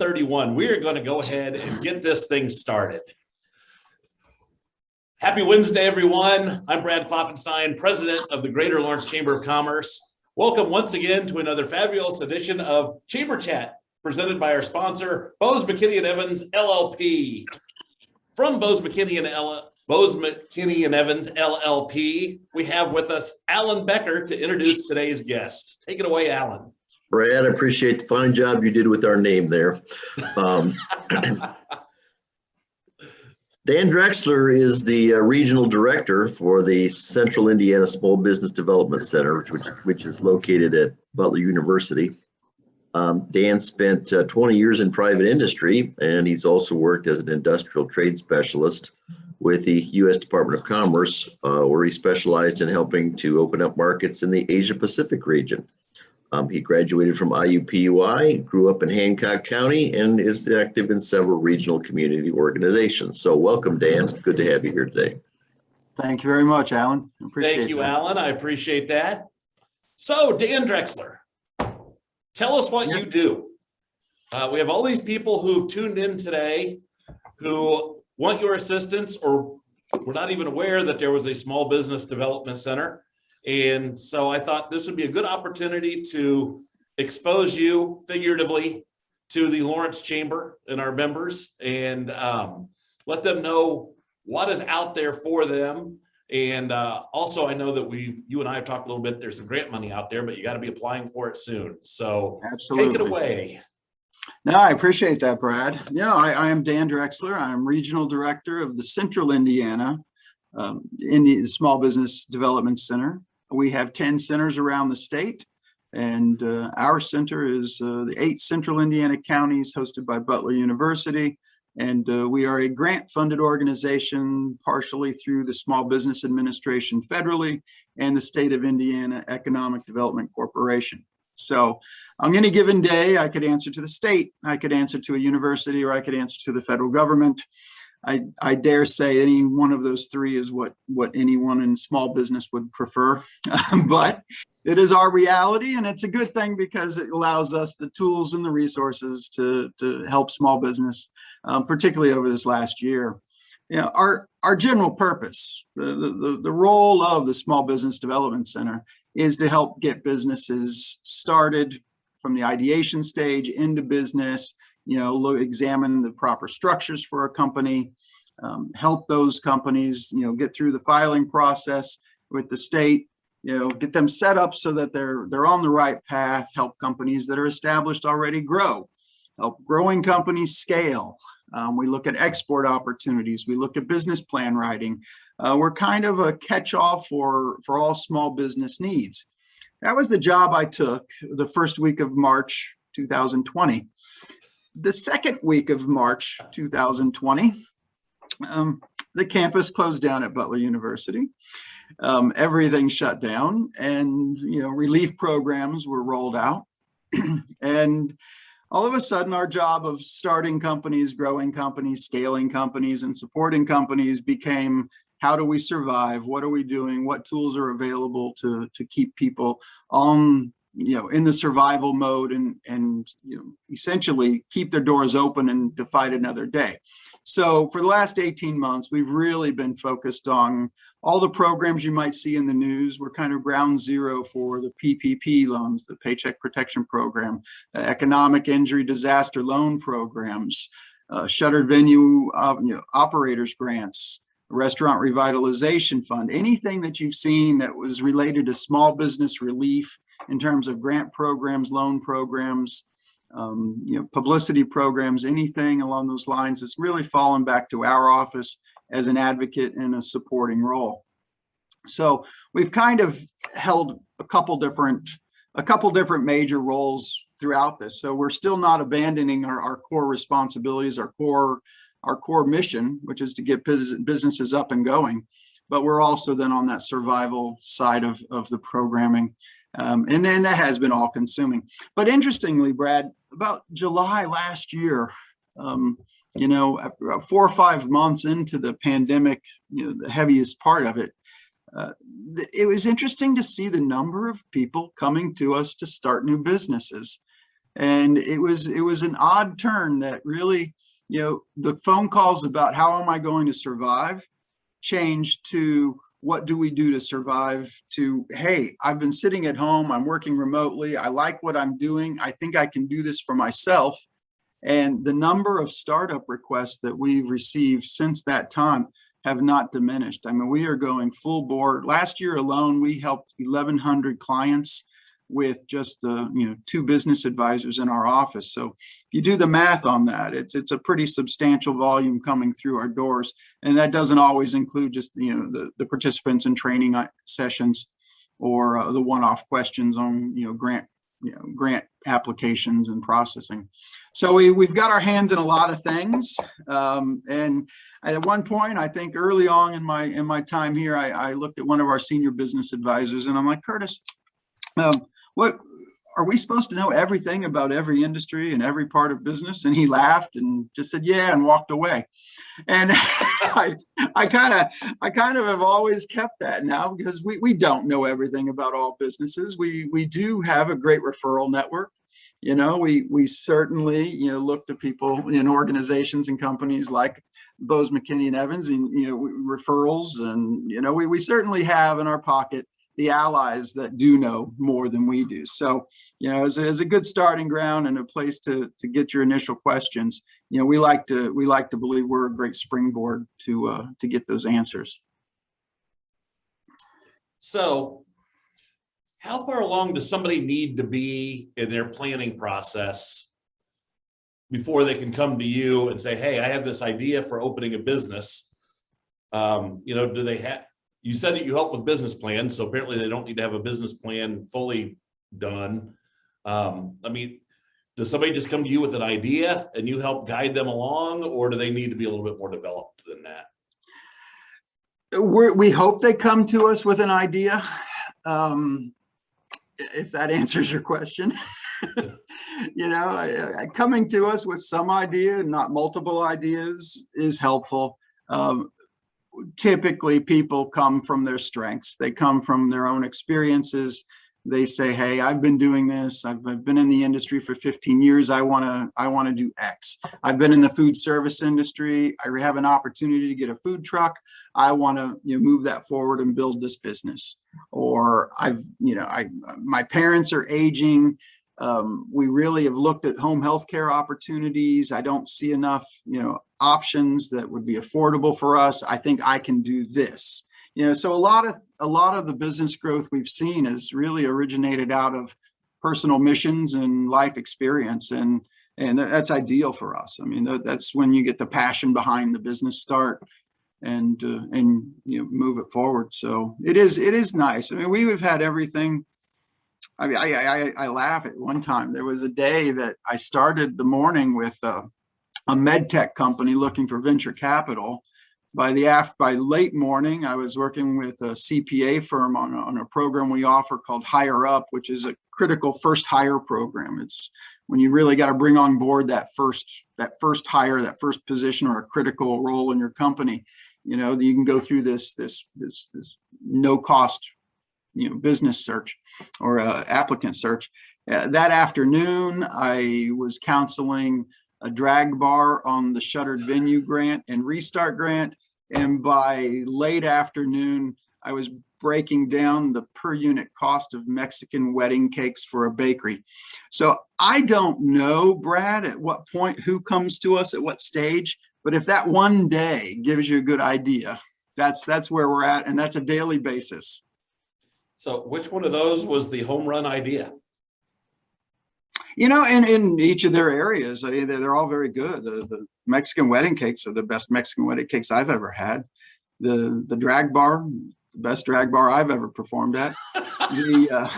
31. We are going to go ahead and get this thing started. Happy Wednesday, everyone. I'm Brad Klopfenstein, president of the Greater Lawrence Chamber of Commerce. Welcome once again to another fabulous edition of Chamber Chat, presented by our sponsor, Bose McKinney & Evans, LLP. From Bose McKinney & Evans, LLP, we have with us Alan Becker to introduce today's guest. Take it away, Alan. Brad, I appreciate the fine job you did with our name there. Dan Drexler is the regional director for the Central Indiana Small Business Development Center, which is located at Butler University. Dan spent 20 years in private industry, and he's also worked as an industrial trade specialist with the U.S. Department of Commerce, where he specialized in helping to open up markets in the Asia Pacific region. He graduated from IUPUI, grew up in Hancock County, and is active in several regional community organizations. So welcome, Dan. Good to have you here today. Thank you very much, Alan. Thank you, Alan. I appreciate that. So, Dan Drexler, tell us what you do. We have all these people who've tuned in today who want your assistance or were not even aware that there was a small business development center. And so I thought this would be a good opportunity to expose you figuratively to the Lawrence Chamber and our members and let them know what is out there for them. And also, I know that you and I have talked a little bit, there's some grant money out there, but you got to be applying for it soon. So absolutely. Take it away. No, I appreciate that, Brad. Yeah, I am Dan Drexler. I'm regional director of the Central Indiana Small Business Development Center. We have 10 centers around the state, and our center is the 8 Central Indiana counties hosted by Butler University. And we are a grant-funded organization, partially through the Small Business Administration federally and the State of Indiana Economic Development Corporation. So on any given day, I could answer to the state, I could answer to a university, or I could answer to the federal government. I dare say any one of those three is what anyone in small business would prefer. But it is our reality, and it's a good thing because it allows us the tools and the resources to help small business, particularly over this last year. You know, our general purpose, the role of the Small Business Development Center is to help get businesses started from the ideation stage into business. You know, examine the proper structures for a company, help those companies, you know, get through the filing process with the state, you know, get them set up so that they're on the right path, help companies that are established already grow, help growing companies scale. We look at export opportunities. We look at business plan writing. We're kind of a catch-all for all small business needs. That was the job I took the first week of March 2020. The second week of March 2020, the campus closed down at Butler University. Everything shut down, and relief programs were rolled out. And all of a sudden, our job of starting companies, growing companies, scaling companies, and supporting companies became, how do we survive? What are we doing? What tools are available to keep people on, in the survival mode and essentially keep their doors open and to fight another day. So for the last 18 months, we've really been focused on all the programs you might see in the news. We're kind of ground zero for the PPP loans, the Paycheck Protection Program, economic injury disaster loan programs, shuttered venue operators grants, restaurant revitalization fund, anything that you've seen that was related to small business relief in terms of grant programs, loan programs, publicity programs, anything along those lines. It's really fallen back to our office as an advocate in a supporting role. So we've kind of held a couple different major roles throughout this. So we're still not abandoning our core responsibilities, our core mission, which is to get businesses up and going. But we're also then on that survival side of the programming. And then that has been all consuming. But interestingly, Brad, about July last year, after about 4 or 5 months into the pandemic, the heaviest part of it, it was interesting to see the number of people coming to us to start new businesses. And it was an odd turn that really, the phone calls about how am I going to survive changed to what do we do to survive, to, hey, I've been sitting at home, I'm working remotely, I like what I'm doing, I think I can do this for myself. And the number of startup requests that we've received since that time have not diminished. I mean, we are going full board. Last year alone, we helped 1,100 clients with just 2 business advisors in our office. So if you do the math on that, it's a pretty substantial volume coming through our doors. And that doesn't always include just the participants in training sessions or the one-off questions on grant applications and processing. So we've got our hands in a lot of things. And at one point, I think early on in my time here, I looked at one of our senior business advisors and I'm like, Curtis, what are we supposed to know everything about every industry and every part of business? And he laughed and just said, yeah, and walked away. And I kind of have always kept that now, because we don't know everything about all businesses. We do have a great referral network. We certainly, look to people in organizations and companies like Bose McKinney and Evans and, referrals. And, we certainly have in our pocket the allies that do know more than we do. So, as a good starting ground and a place to get your initial questions, we like to believe we're a great springboard to get those answers. So how far along does somebody need to be in their planning process before they can come to you and say, hey, I have this idea for opening a business? Do they have, you said that you help with business plans, so apparently they don't need to have a business plan fully done. Does somebody just come to you with an idea and you help guide them along, or do they need to be a little bit more developed than that? We hope they come to us with an idea, if that answers your question. Coming to us with some idea, not multiple ideas, is helpful. Typically, people come from their strengths. They come from their own experiences. They say, hey, I've been doing this. I've been in the industry for 15 years. I want to do X. I've been in the food service industry. I have an opportunity to get a food truck. I want to move that forward and build this business. Or my parents are aging. We really have looked at home health care opportunities. I don't see enough, options that would be affordable for us. I think I can do this. So a lot of the business growth we've seen has really originated out of personal missions and life experience, and that's ideal for us. I mean, that's when you get the passion behind the business start and move it forward. So it is nice. I mean, we've had everything. I mean, I laugh at one time. There was a day that I started the morning with a med tech company looking for venture capital. By late morning, I was working with a CPA firm on a program we offer called Hire Up, which is a critical first hire program. It's when you really got to bring on board that first hire, that first position or a critical role in your company. You can go through this no cost business search or applicant search. That afternoon, I was counseling a drag bar on the Shuttered Venue Grant and Restart Grant. And by late afternoon, I was breaking down the per unit cost of Mexican wedding cakes for a bakery. So I don't know, Brad, at what point, who comes to us at what stage, but if that one day gives you a good idea, that's where we're at. And that's a daily basis. So which one of those was the home run idea? In each of their areas, I mean, they're all very good. The Mexican wedding cakes are the best Mexican wedding cakes I've ever had. The drag bar, the best drag bar I've ever performed at. It's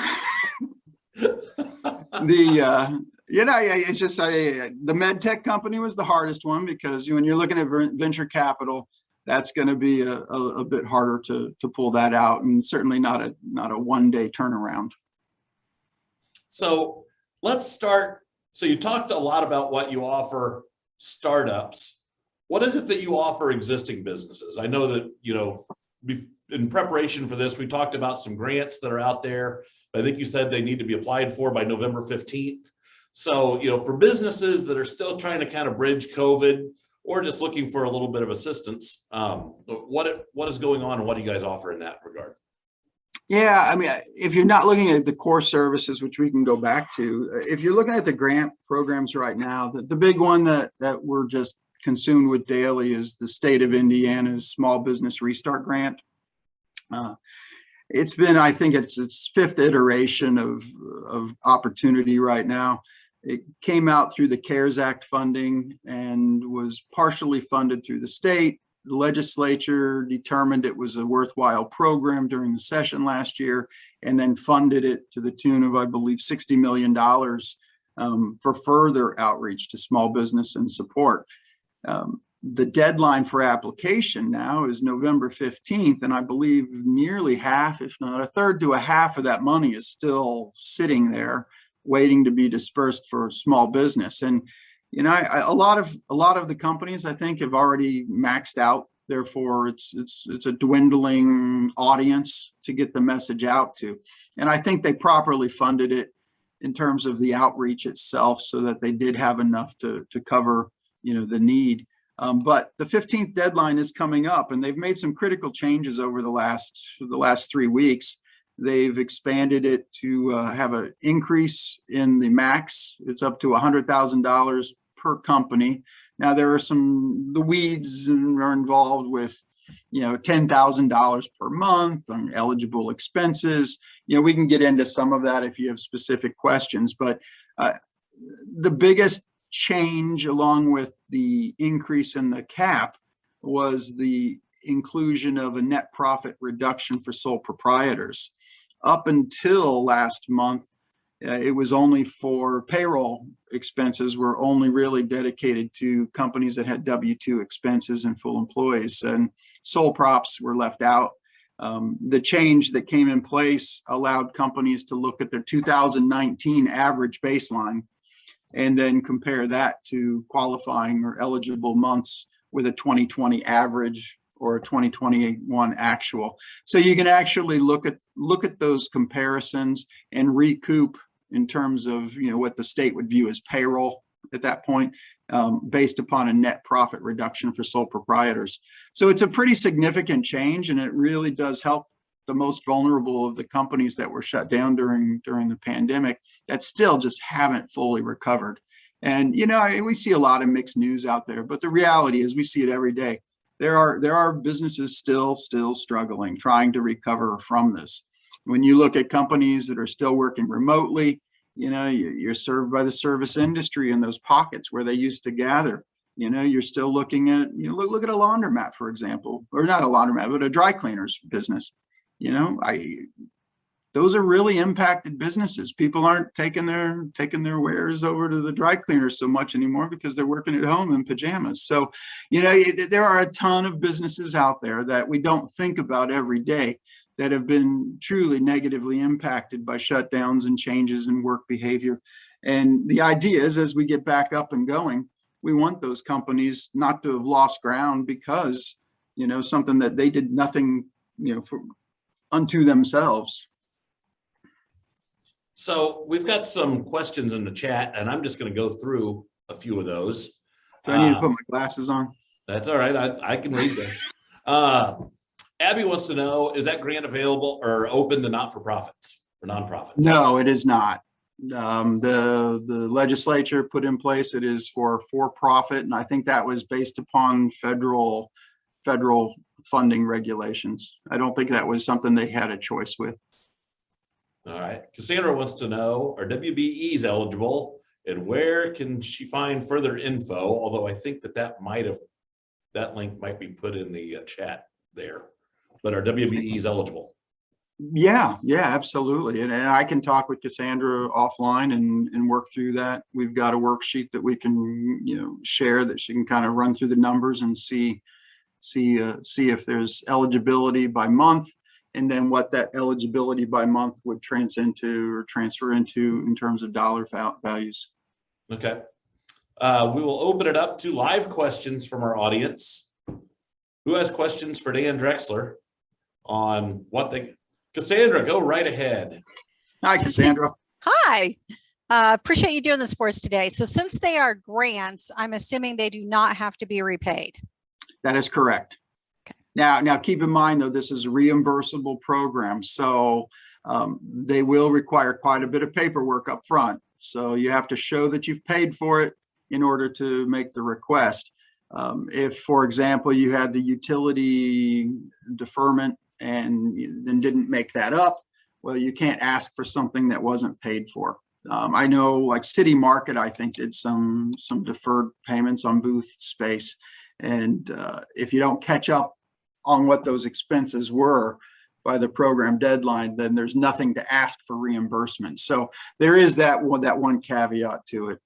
just the med tech company was the hardest one, because when you're looking at venture capital, that's going to be a bit harder to pull that out, and certainly not a one-day turnaround. So let's start. So you talked a lot about what you offer startups. What is it that you offer existing businesses? I know that, in preparation for this, we talked about some grants that are out there. I think you said they need to be applied for by November 15th. So, for businesses that are still trying to kind of bridge COVID or just looking for a little bit of assistance, what is going on and what do you guys offer in that regard? Yeah, I mean, if you're not looking at the core services, which we can go back to, if you're looking at the grant programs right now, the big one that we're just consumed with daily is the state of Indiana's Small Business Restart Grant. It's been, I think it's fifth iteration of opportunity right now. It came out through the CARES Act funding and was partially funded through the state. The legislature determined it was a worthwhile program during the session last year and then funded it to the tune of, I believe, $60 million for further outreach to small business and support. The deadline for application now is November 15th, and I believe nearly half, if not a third to a half of that money is still sitting there waiting to be dispersed for small business. And a lot of the companies, I think, have already maxed out. Therefore, it's a dwindling audience to get the message out to. And I think they properly funded it in terms of the outreach itself, so that they did have enough to cover the need. But the 15th deadline is coming up, and they've made some critical changes over the last 3 weeks. They've expanded it to have an increase in the max. It's up to $100,000 per company. Now there are the weeds are involved with, $10,000 per month on eligible expenses. We can get into some of that if you have specific questions, but the biggest change, along with the increase in the cap, was the inclusion of a net profit reduction for sole proprietors. Up until last month, it was only for payroll expenses were only really dedicated to companies that had W-2 expenses and full employees, and sole props were left out. The change that came in place allowed companies to look at their 2019 average baseline and then compare that to qualifying or eligible months with a 2020 average or a 2021 actual. So you can actually look at those comparisons and recoup in terms of what the state would view as payroll at that point, based upon a net profit reduction for sole proprietors. So it's a pretty significant change, and it really does help the most vulnerable of the companies that were shut down during the pandemic that still just haven't fully recovered. And we see a lot of mixed news out there, but the reality is we see it every day. There are businesses still struggling, trying to recover from this. When you look at companies that are still working remotely, you're served by the service industry in those pockets where they used to gather. You're still looking at, look at a laundromat, for example, or not a laundromat, but a dry cleaner's business. Those are really impacted businesses. People aren't taking their wares over to the dry cleaners so much anymore because they're working at home in pajamas. So, there are a ton of businesses out there that we don't think about every day that have been truly negatively impacted by shutdowns and changes in work behavior. And the idea is, as we get back up and going, we want those companies not to have lost ground because, something that they did nothing, unto themselves. So we've got some questions in the chat, and I'm just going to go through a few of those. Do I need to put my glasses on? That's all right. I can read them. Abby wants to know, is that grant available or open to not-for-profits or nonprofits? No, it is not. The legislature put in place, it is for-profit, and I think that was based upon federal funding regulations. I don't think that was something they had a choice with. All right. Cassandra wants to know, are WBEs eligible, and where can she find further info? Although I think that link might be put in the chat there. But are WBEs eligible? Yeah, absolutely. And I can talk with Cassandra offline and work through that. We've got a worksheet that we can, share that she can kind of run through the numbers and see if there's eligibility by month, and then what that eligibility by month would transfer into in terms of dollar values. Okay. We will open it up to live questions from our audience. Who has questions for Dan Drexler on Cassandra, go right ahead. Hi, Cassandra. Hi. Appreciate you doing this for us today. So since they are grants, I'm assuming they do not have to be repaid. That is correct. Okay. Now keep in mind though, this is a reimbursable program. So they will require quite a bit of paperwork up front. So you have to show that you've paid for it in order to make the request. If, for example, you had the utility deferment and then didn't make that up, well, you can't ask for something that wasn't paid for. I know like City Market, I think did some deferred payments on booth space. And if you don't catch up on what those expenses were by the program deadline, then there's nothing to ask for reimbursement. So there is that one caveat to it.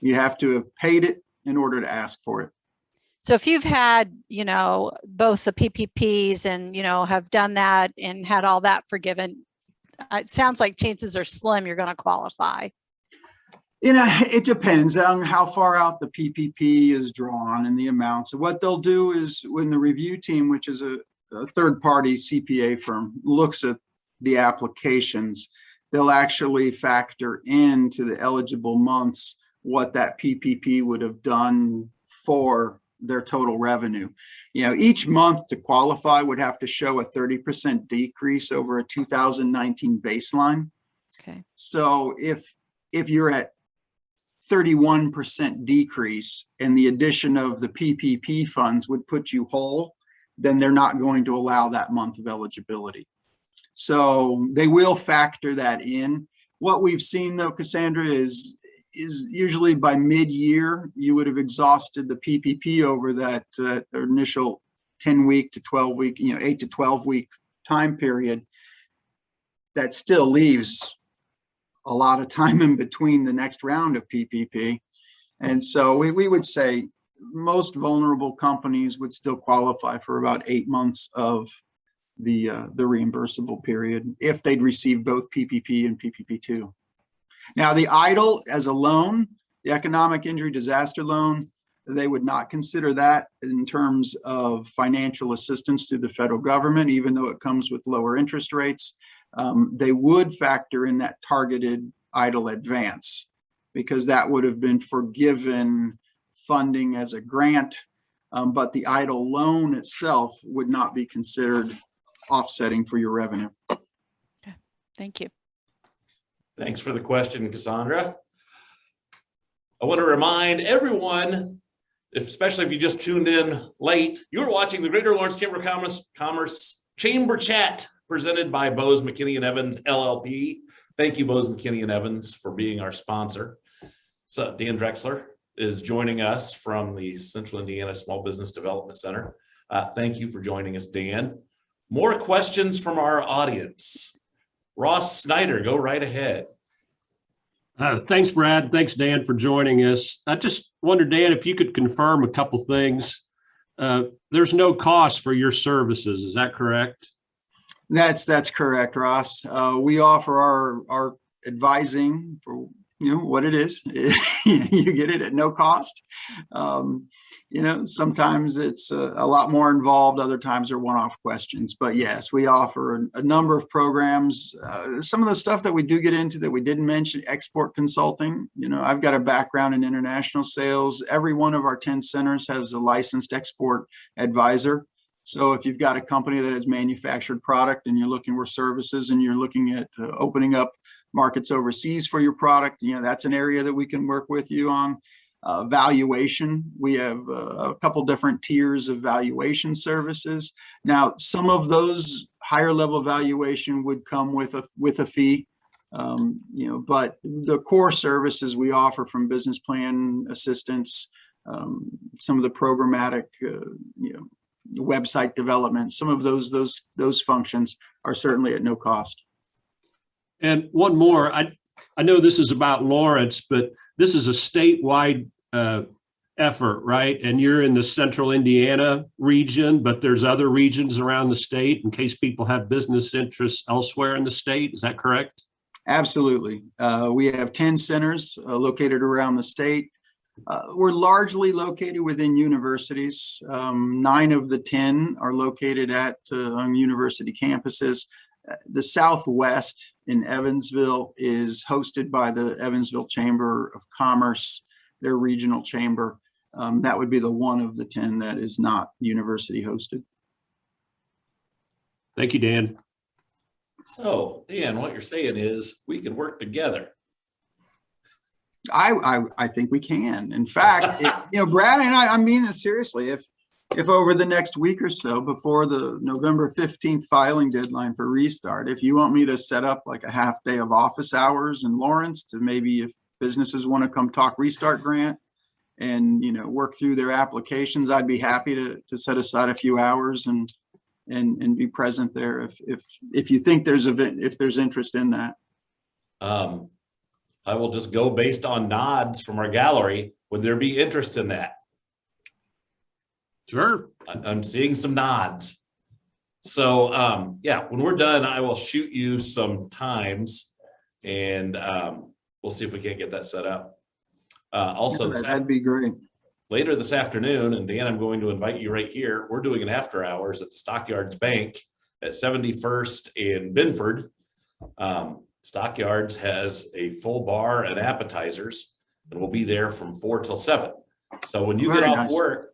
You have to have paid it in order to ask for it. So if you've had, both the PPPs and, have done that and had all that forgiven, it sounds like chances are slim you're going to qualify. It depends on how far out the PPP is drawn and the amounts. So what they'll do is when the review team, which is a third-party CPA firm, looks at the applications, they'll actually factor into the eligible months what that PPP would have done for their total revenue. Each month to qualify would have to show a 30% decrease over a 2019 baseline. Okay. So if you're at 31% decrease and the addition of the PPP funds would put you whole, then they're not going to allow that month of eligibility. So they will factor that in. What we've seen though, Cassandra, is usually by mid-year, you would have exhausted the PPP over that initial 10-week to 12-week, 8 to 12-week time period. That still leaves a lot of time in between the next round of PPP. And so we would say most vulnerable companies would still qualify for about 8 months of the reimbursable period if they'd received both PPP and PPP2. Now, the EIDL as a loan, the economic injury disaster loan, they would not consider that in terms of financial assistance to the federal government, even though it comes with lower interest rates. They would factor in that targeted EIDL advance because that would have been forgiven funding as a grant, but the EIDL loan itself would not be considered offsetting for your revenue. Okay, thank you. Thanks for the question, Cassandra. I want to remind everyone, especially if you just tuned in late, you're watching the Greater Lawrence Chamber of Commerce Chamber Chat presented by Bose McKinney & Evans, LLP. Thank you, Bose McKinney & Evans, for being our sponsor. So Dan Drexler is joining us from the Central Indiana Small Business Development Center. Thank you for joining us, Dan. More questions from our audience. Ross Snyder, go right ahead. Thanks, Brad. Thanks, Dan, for joining us. I just wondered, Dan, if you could confirm a couple things. There's no cost for your services. Is that correct? That's correct, Ross. We offer our advising for what it is. You get it at no cost. Sometimes it's a lot more involved. Other times are one-off questions. But yes, we offer a number of programs. Some of the stuff that we do get into that we didn't mention, export consulting. I've got a background in international sales. Every one of our 10 centers has a licensed export advisor. So if you've got a company that has manufactured product and you're looking for services and you're looking at opening up markets overseas for your product, that's an area that we can work with you on. Valuation, we have a couple different tiers of valuation services. Now, some of those higher level valuation would come with a fee, but the core services we offer, from business plan assistance, some of the programmatic, website development, some of those functions are certainly at no cost. And one more, I know this is about Lawrence, but this is a statewide effort, right? And you're in the Central Indiana region, but there's other regions around the state in case people have business interests elsewhere in the state. Is that correct? Absolutely. We have 10 centers located around the state. We're largely located within universities. 9 of the 10 are located at university campuses. The Southwest in Evansville is hosted by the Evansville Chamber of Commerce, their regional chamber. That would be the one of the 10 that is not university hosted. Thank you, Dan. So, Dan, what you're saying is we could work together. I think we can. In fact, Brad and I mean this seriously. If over the next week or so, before the November 15th filing deadline for Restart, if you want me to set up like a half day of office hours in Lawrence to maybe if businesses want to come talk Restart grant and, work through their applications, I'd be happy to set aside a few hours and be present there if you think if there's interest in that. I will just go based on nods from our gallery. Would there be interest in that? Sure. I'm seeing some nods. So yeah, when we're done, I will shoot you some times and we'll see if we can't get that set up. Also, that'd be great. Later this afternoon, and Dan, I'm going to invite you right here. We're doing an after hours at the Stockyards Bank at 71st in Binford. Stockyards has a full bar and appetizers, and we'll be there from 4 till 7. So when you get off work,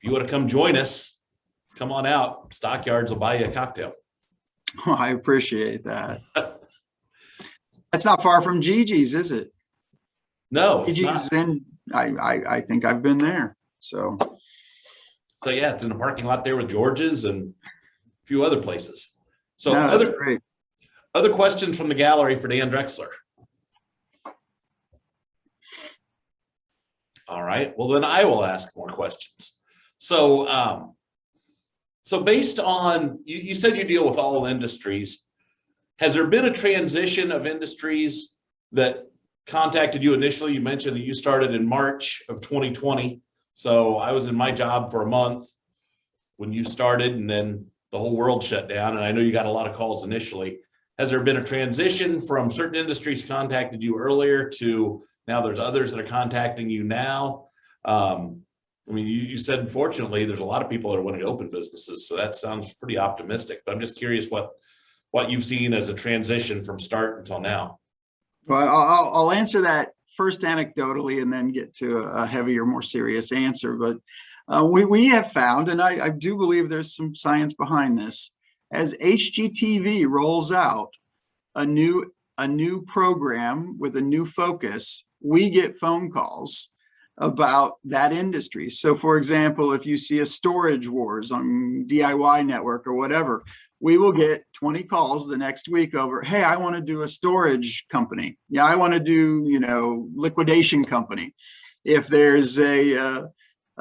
if you want to come join us, come on out. Stockyards will buy you a cocktail. Oh, I appreciate that. That's not far from Gigi's, is it? No, it's Gigi's not. I think I've been there. So yeah, it's in the parking lot there with George's and a few other places. So no, that's great. Other questions from the gallery for Dan Drexler? All right, well then I will ask more questions. So, so based on, you said you deal with all industries. Has there been a transition of industries that contacted you initially? You mentioned that you started in March of 2020. So I was in my job for a month when you started, and then the whole world shut down. And I know you got a lot of calls initially. Has there been a transition from certain industries contacted you earlier to now there's others that are contacting you now? I mean, you said, fortunately, there's a lot of people that are wanting to open businesses. So that sounds pretty optimistic, but I'm just curious what you've seen as a transition from start until now. Well, I'll answer that first anecdotally and then get to a heavier, more serious answer. But we have found, and I do believe there's some science behind this, as HGTV rolls out a new program with a new focus, we get phone calls about that industry. So for example, if you see a storage wars on DIY network or whatever, we will get 20 calls the next week over, hey, I want to do a storage company. Yeah, I want to do, liquidation company. If there's a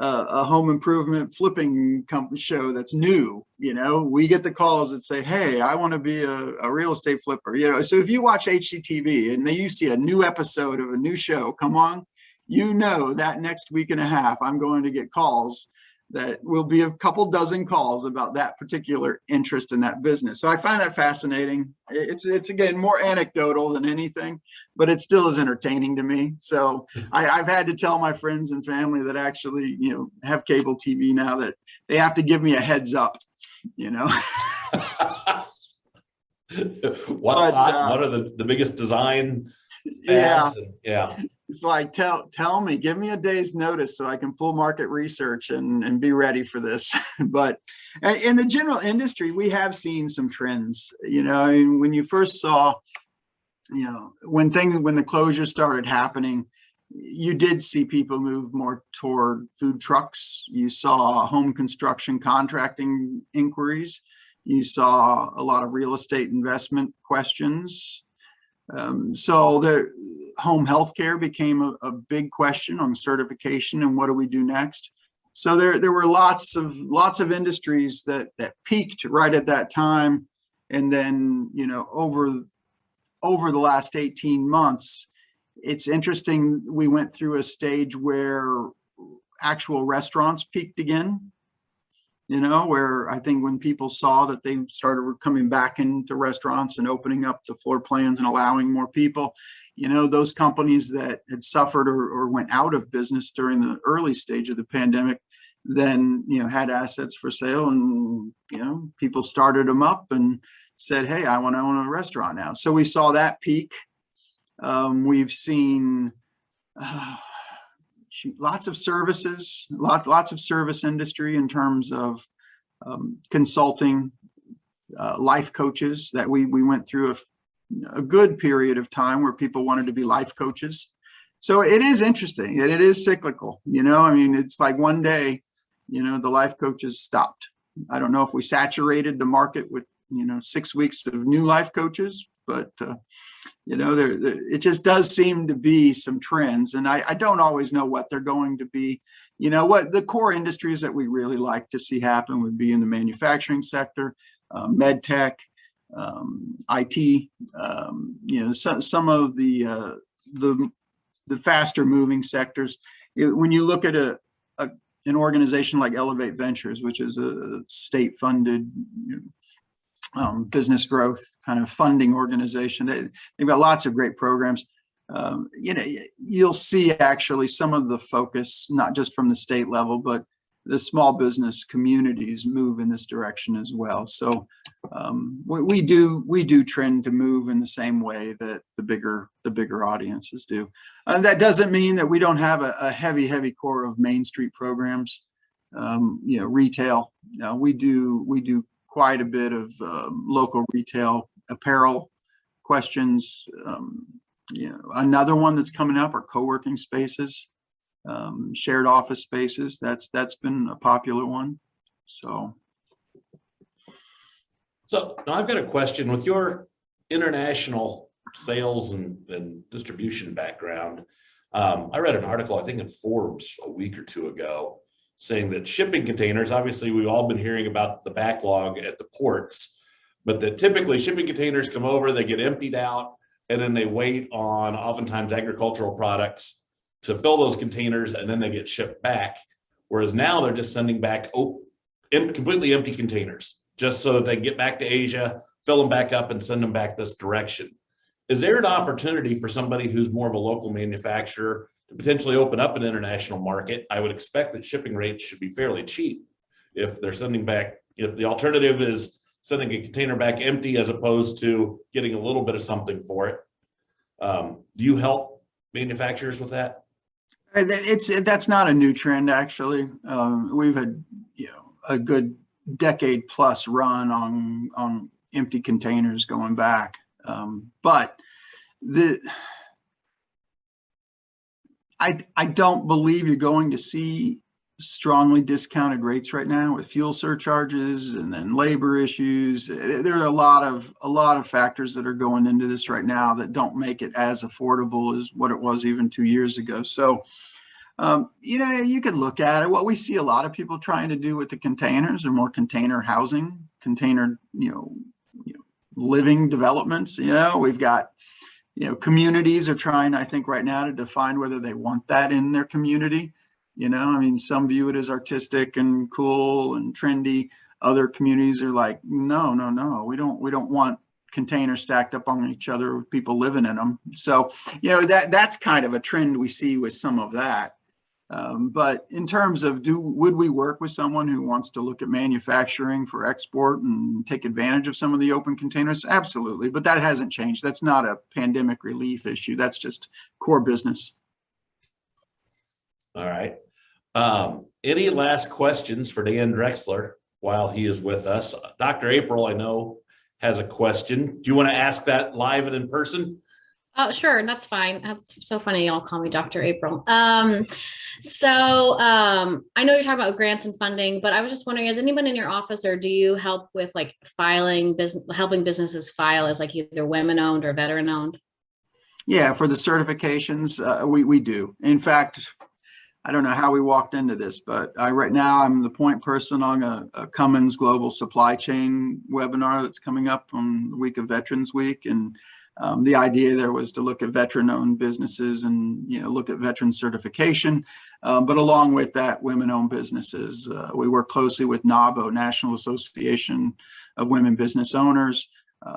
home improvement flipping company show that's new, we get the calls that say, hey, I want to be a real estate flipper. So if you watch HGTV and then you see a new episode of a new show come on, that next week and a half, I'm going to get calls that will be a couple dozen calls about that particular interest in that business. So I find that fascinating. It's again, more anecdotal than anything, but it still is entertaining to me. So I've had to tell my friends and family that actually, have cable TV now that they have to give me a heads up, What's hot? What are the biggest design fads? Yeah. It's like, tell me, give me a day's notice so I can pull market research and be ready for this. But in the general industry, we have seen some trends, when you first saw, when the closures started happening, you did see people move more toward food trucks. You saw home construction contracting inquiries. You saw a lot of real estate investment questions. So the home healthcare became a big question on certification and what do we do next. So there were lots of industries that peaked right at that time, and then over the last 18 months, it's interesting. We went through a stage where actual restaurants peaked again. Where I think when people saw that they started coming back into restaurants and opening up the floor plans and allowing more people, those companies that had suffered or went out of business during the early stage of the pandemic then, had assets for sale, and, people started them up and said, hey, I want to own a restaurant now. So we saw that peak. We've seen lots of services, lots of service industry in terms of consulting, life coaches that we went through a good period of time where people wanted to be life coaches. So it is interesting, and it is cyclical. It's like one day, the life coaches stopped. I don't know if we saturated the market with, 6 weeks of new life coaches, but it just does seem to be some trends, and I don't always know what they're going to be. What the core industries that we really like to see happen would be in the manufacturing sector, med tech, IT, some of the faster moving sectors. When you look at an organization like Elevate Ventures, which is a state funded business growth kind of funding organization, they've got lots of great programs. You'll see actually some of the focus, not just from the state level, but the small business communities move in this direction as well. So we do trend to move in the same way that the bigger audiences do. That doesn't mean that we don't have a heavy core of Main Street programs. Retail. We do quite a bit of local retail apparel questions. Another one that's coming up are co-working spaces. Shared office spaces. That's been a popular one. So now I've got a question. With your international sales and distribution background, I read an article, I think in Forbes a week or two ago, saying that shipping containers, obviously we've all been hearing about the backlog at the ports, but that typically shipping containers come over, they get emptied out, and then they wait on oftentimes agricultural products to fill those containers, and then they get shipped back. Whereas now they're just sending back completely empty containers, just so that they get back to Asia, fill them back up, and send them back this direction. Is there an opportunity for somebody who's more of a local manufacturer to potentially open up an international market? I would expect that shipping rates should be fairly cheap if they're sending back, if the alternative is sending a container back empty as opposed to getting a little bit of something for it. Do you help manufacturers with that? That's not a new trend, actually. We've had a good decade plus run on empty containers going back, but I don't believe you're going to see strongly discounted rates right now with fuel surcharges and then labor issues. There are a lot of factors that are going into this right now that don't make it as affordable as what it was even 2 years ago. So, you could look at it. What we see a lot of people trying to do with the containers are more container housing, container, living developments. We've got, communities are trying, I think right now, to define whether they want that in their community. Some view it as artistic and cool and trendy. Other communities are like, no, we don't want containers stacked up on each other with people living in them. So, that's kind of a trend we see with some of that. But in terms of would we work with someone who wants to look at manufacturing for export and take advantage of some of the open containers? Absolutely. But that hasn't changed. That's not a pandemic relief issue. That's just core business. All right. Any last questions for Dan Drexler while he is with us? Dr. April, I know, has a question. Do you want to ask that live and in person? Sure, that's fine. That's so funny. Y'all call me Dr. April. I know you're talking about grants and funding, but I was just wondering, is anyone in your office, or do you help with like helping businesses file as like either women owned or veteran owned? Yeah, for the certifications, we do. In fact, I don't know how we walked into this, but right now I'm the point person on a Cummins Global Supply Chain webinar that's coming up on the week of Veterans Week. And the idea there was to look at veteran-owned businesses and look at veteran certification, but along with that, women-owned businesses. We work closely with NABO, National Association of Women Business Owners.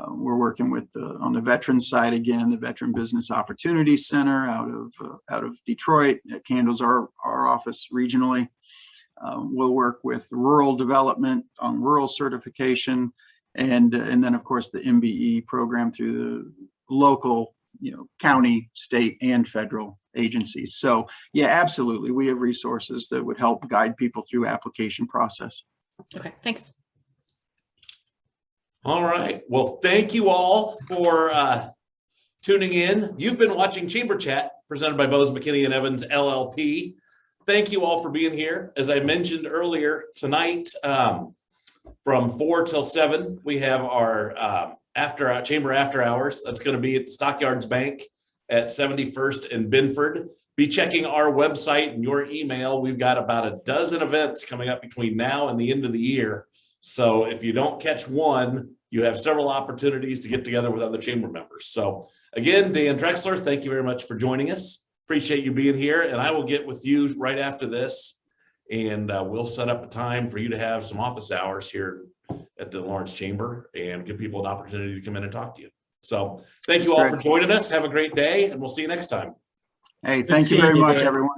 We're working with on the veteran side again, the Veteran Business Opportunity Center out of Detroit that handles our office regionally. We'll work with rural development on rural certification, and then of course the MBE program through the local, county, state, and federal agencies. So yeah, absolutely, we have resources that would help guide people through application process. Okay, thanks. All right. Well, thank you all for tuning in. You've been watching Chamber Chat presented by Bose McKinney and Evans LLP. Thank you all for being here. As I mentioned earlier, tonight from 4 till 7, we have our chamber after hours. That's going to be at the Stockyards Bank at 71st and Binford. Be checking our website and your email. We've got about a dozen events coming up between now and the end of the year. So if you don't catch one, you have several opportunities to get together with other chamber members. So again, Dan Drexler, thank you very much for joining us. Appreciate you being here, and I will get with you right after this, and we'll set up a time for you to have some office hours here at the Lawrence Chamber and give people an opportunity to come in and talk to you. So thank you all for joining us. Have a great day, and we'll see you next time. Hey, thank you very much, everyone.